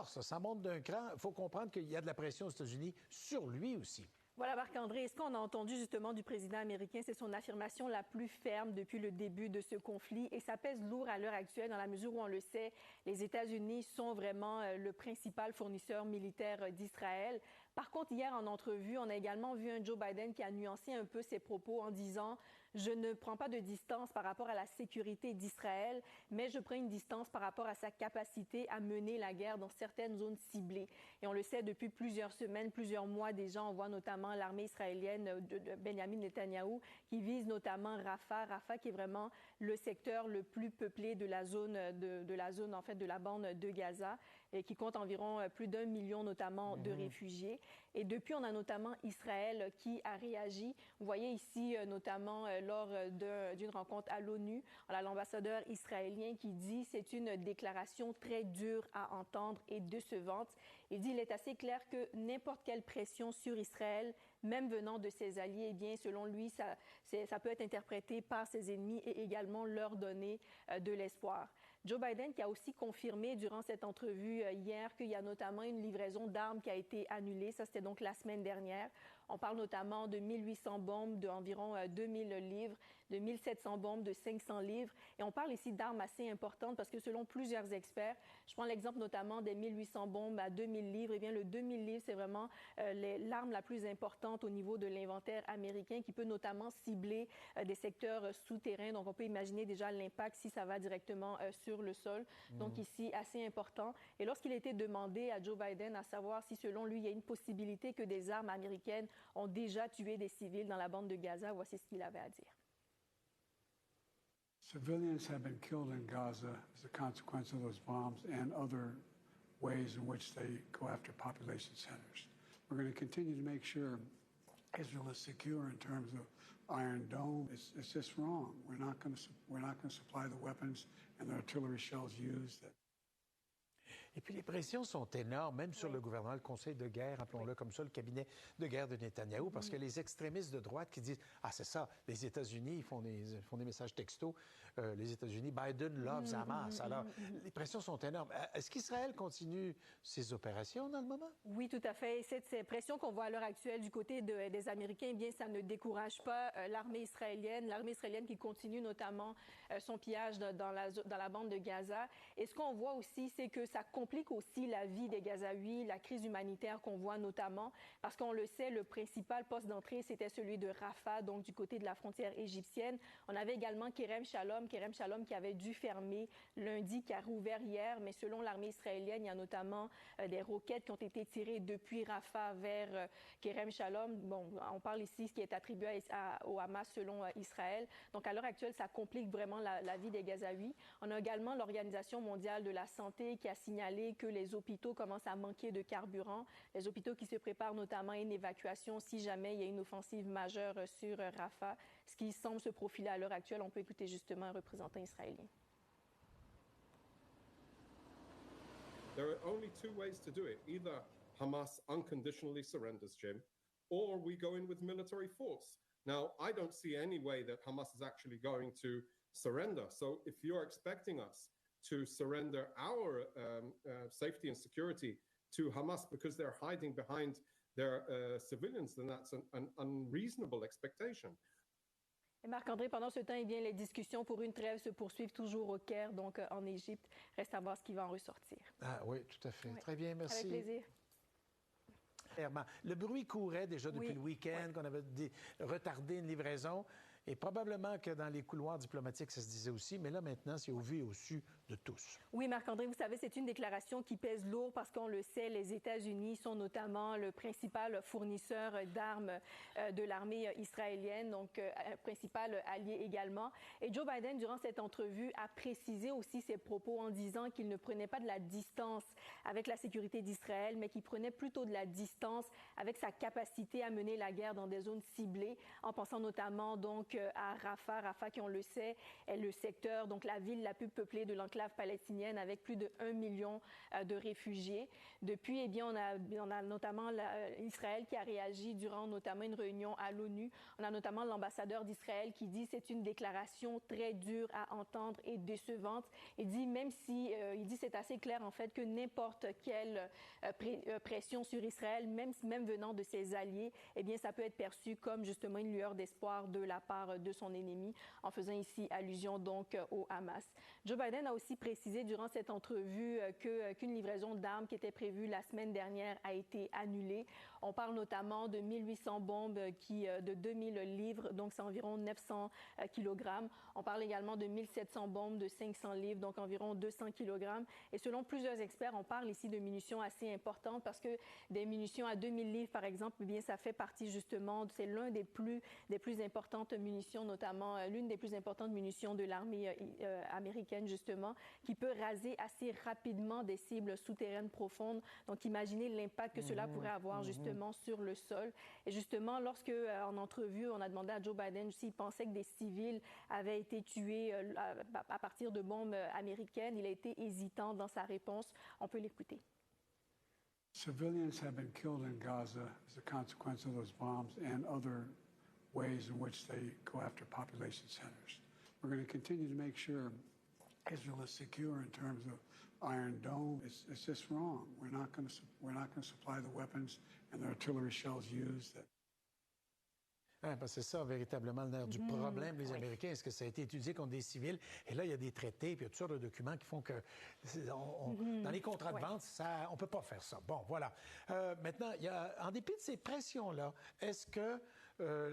fort, ça monte d'un cran. Il faut comprendre qu'il y a de la pression aux États-Unis sur lui aussi. Voilà, Marc-André, ce qu'on a entendu justement du président américain, c'est son affirmation la plus ferme depuis le début de ce conflit et ça pèse lourd à l'heure actuelle dans la mesure où on le sait, les États-Unis sont vraiment le principal fournisseur militaire d'Israël. Par contre, hier en entrevue, on a également vu un Joe Biden qui a nuancé un peu ses propos en disant « Je ne prends pas de distance par rapport à la sécurité d'Israël, mais je prends une distance par rapport à sa capacité à mener la guerre dans certaines zones ciblées. » Et on le sait depuis plusieurs semaines, plusieurs mois déjà, on voit notamment l'armée israélienne de Benjamin Netanyahou qui vise notamment Rafah qui est vraiment le secteur le plus peuplé de la zone en fait de la bande de Gaza et qui compte environ plus d'1 million notamment de réfugiés. Et depuis, on a notamment Israël qui a réagi. Vous voyez ici notamment lors d'une rencontre à l'ONU, on a l'ambassadeur israélien qui dit c'est une déclaration très dure à entendre et décevante. Il dit il est assez clair que n'importe quelle pression sur Israël, même venant de ses alliés, eh bien, selon lui, ça peut être interprété par ses ennemis et également leur donner de l'espoir. Joe Biden qui a aussi confirmé durant cette entrevue hier qu'il y a notamment une livraison d'armes qui a été annulée. Ça, c'était donc la semaine dernière. On parle notamment de 1800 bombes d'environ 2000 livres, de 1700 bombes de 500 livres. Et on parle ici d'armes assez importantes parce que selon plusieurs experts, je prends l'exemple notamment des 1800 bombes à 2000 livres. Eh bien, le 2000 livres, c'est vraiment l'arme la plus importante au niveau de l'inventaire américain qui peut notamment cibler des secteurs souterrains. Donc, on peut imaginer déjà l'impact si ça va directement sur le sol. Donc, ici, assez important. Et lorsqu'il a été demandé à Joe Biden à savoir si, selon lui, il y a une possibilité que des armes américaines ont déjà tué des civils dans la bande de Gaza, voici ce qu'il avait à dire. Civilians have been killed in Gaza as a consequence of those bombs and other ways in which they go after population centers. We're going to continue to make sure Israel is secure in terms of Iron Dome. It's just wrong. We're not going to supply the weapons and the artillery shells used. Et puis les pressions sont énormes, même sur le gouvernement, le conseil de guerre, appelons-le comme ça, le cabinet de guerre de Netanyahou, parce que les extrémistes de droite qui disent « Ah, c'est ça, les États-Unis, ils font des messages textos, les États-Unis, Biden loves Hamas. » Alors, les pressions sont énormes. Est-ce qu'Israël continue ses opérations dans le moment? Oui, tout à fait. Et cette pression qu'on voit à l'heure actuelle du côté des Américains, eh bien, ça ne décourage pas l'armée israélienne qui continue notamment son pillage dans la bande de Gaza. Et ce qu'on voit aussi, c'est que ça complique aussi la vie des Gazaouis, la crise humanitaire qu'on voit notamment, parce qu'on le sait, le principal poste d'entrée, c'était celui de Rafah, donc du côté de la frontière égyptienne. On avait également Kerem Shalom qui avait dû fermer lundi, qui a rouvert hier, mais selon l'armée israélienne, il y a notamment des roquettes qui ont été tirées depuis Rafah vers Kerem Shalom. Bon, on parle ici ce qui est attribué au Hamas selon Israël. Donc à l'heure actuelle, ça complique vraiment la vie des Gazaouis. On a également l'Organisation mondiale de la santé qui a signalé que les hôpitaux commencent à manquer de carburant. Les hôpitaux qui se préparent notamment à une évacuation si jamais il y a une offensive majeure sur Rafah, ce qui semble se profiler à l'heure actuelle. On peut écouter justement un représentant israélien. There are only two ways to do it. Either Hamas unconditionally surrenders, Jim, or we go in with military force. Now, I don't see any way that Hamas is actually going to surrender. So if you're expecting us to surrender our safety and security to Hamas because they're hiding behind their civilians, then that's an unreasonable expectation. Et Marc-André, pendant ce temps, eh bien, les discussions pour une trêve se poursuivent toujours au Caire, donc en Égypte. Reste à voir ce qui va en ressortir. Ah oui, tout à fait. Oui. Très bien, merci. Avec plaisir. Le bruit courait déjà depuis le week-end, qu'on avait retardé une livraison. Et probablement que dans les couloirs diplomatiques, ça se disait aussi. Mais là, maintenant, c'est au vu et au su de tous. Oui, Marc-André, vous savez, c'est une déclaration qui pèse lourd parce qu'on le sait, les États-Unis sont notamment le principal fournisseur d'armes de l'armée israélienne, donc principal allié également. Et Joe Biden, durant cette entrevue, a précisé aussi ses propos en disant qu'il ne prenait pas de la distance avec la sécurité d'Israël, mais qu'il prenait plutôt de la distance avec sa capacité à mener la guerre dans des zones ciblées, en pensant notamment donc à Rafah qui, on le sait, est le secteur, donc la ville la plus peuplée de l'enclave palestinienne avec plus de 1 million de réfugiés. Depuis, eh bien, on a notamment Israël qui a réagi durant notamment une réunion à l'ONU. On a notamment l'ambassadeur d'Israël qui dit c'est une déclaration très dure à entendre et décevante. Il dit même si, il dit c'est assez clair en fait que n'importe n'importe quelle pression sur Israël, même venant de ses alliés, eh bien, ça peut être perçu comme justement une lueur d'espoir de la part de son ennemi, en faisant ici allusion donc au Hamas. Joe Biden a aussi précisé durant cette entrevue qu'une livraison d'armes qui était prévue la semaine dernière a été annulée. On parle notamment de 1800 bombes de 2000 livres, donc c'est environ 900 kilogrammes. On parle également de 1700 bombes de 500 livres, donc environ 200 kilogrammes. Et selon plusieurs experts, on parle ici de munitions assez importantes parce que des munitions à 2000 livres, par exemple, eh bien, ça fait partie justement, c'est l'un des plus importantes munitions, notamment l'une des plus importantes munitions de l'armée américaine, justement, qui peut raser assez rapidement des cibles souterraines profondes. Donc, imaginez l'impact que cela pourrait avoir justement sur le sol. Et justement, lorsque, en entrevue, on a demandé à Joe Biden s'il pensait que des civils avaient été tués à partir de bombes américaines, il a été hésitant dans sa réponse. On peut l'écouter. Civilians have been killed in Gaza as a consequence of those bombs and other ways in which they go after population centers. We're going to continue to make sure Israel is secure in terms of Iron Dome. It's just wrong. We're not going to supply the weapons and the artillery shells used. C'est ça, véritablement, le nerf du problème, les Américains. Est-ce que ça a été étudié contre des civils? Et là, il y a des traités, puis il y a toutes sortes de documents qui font que, dans les contrats de vente, on ne peut pas faire ça. Bon, voilà. Maintenant, en dépit de ces pressions-là, est-ce que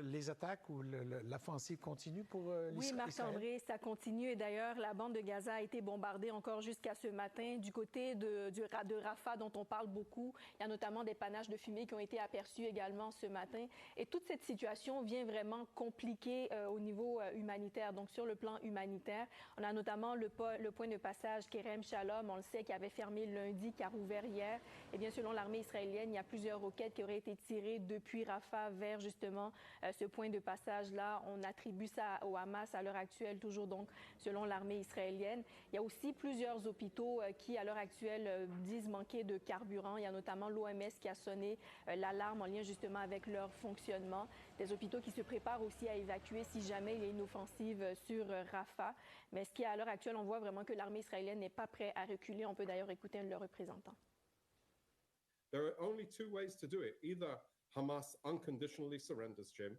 les attaques ou l'offensive continue pour l'Israël? Oui, Marc-André, ça continue. Et d'ailleurs, la bande de Gaza a été bombardée encore jusqu'à ce matin. Du côté de Rafah, dont on parle beaucoup, il y a notamment des panaches de fumée qui ont été aperçus également ce matin. Et toute cette situation vient vraiment compliquer au niveau humanitaire. Donc, sur le plan humanitaire, on a notamment le point de passage Kerem Shalom, on le sait, qui avait fermé lundi, qui a rouvert hier. Et bien, selon l'armée israélienne, il y a plusieurs roquettes qui auraient été tirées depuis Rafah vers justement ce point de passage-là. On attribue ça au Hamas à l'heure actuelle, toujours donc selon l'armée israélienne. Il y a aussi plusieurs hôpitaux qui, à l'heure actuelle, disent manquer de carburant. Il y a notamment l'OMS qui a sonné l'alarme en lien justement avec leur fonctionnement. Des hôpitaux qui se préparent aussi à évacuer si jamais il y a une offensive sur Rafah. Mais ce qui est à l'heure actuelle, on voit vraiment que l'armée israélienne n'est pas prête à reculer. On peut d'ailleurs écouter un de leurs représentants. There are only two ways to do it. Either Hamas unconditionally surrenders, Jim,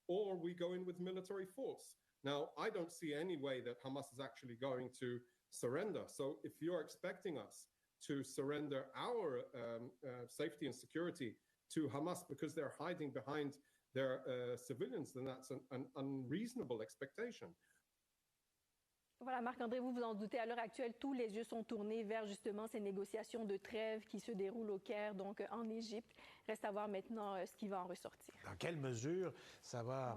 or we go in with military force. Now, I don't see any way that Hamas is actually going to surrender. So if you're expecting us to surrender our safety and security to Hamas because they're hiding behind their civilians, then that's an unreasonable expectation. Voilà, Marc-André, vous vous en doutez, à l'heure actuelle, tous les yeux sont tournés vers justement ces négociations de trêve qui se déroulent au Caire, donc en Égypte. Reste à voir maintenant ce qui va en ressortir. Dans quelle mesure ça va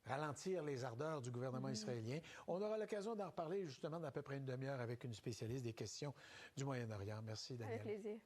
ralentir les ardeurs du gouvernement israélien? On aura l'occasion d'en reparler justement dans à peu près une demi-heure avec une spécialiste des questions du Moyen-Orient. Merci, Daniel. Avec plaisir.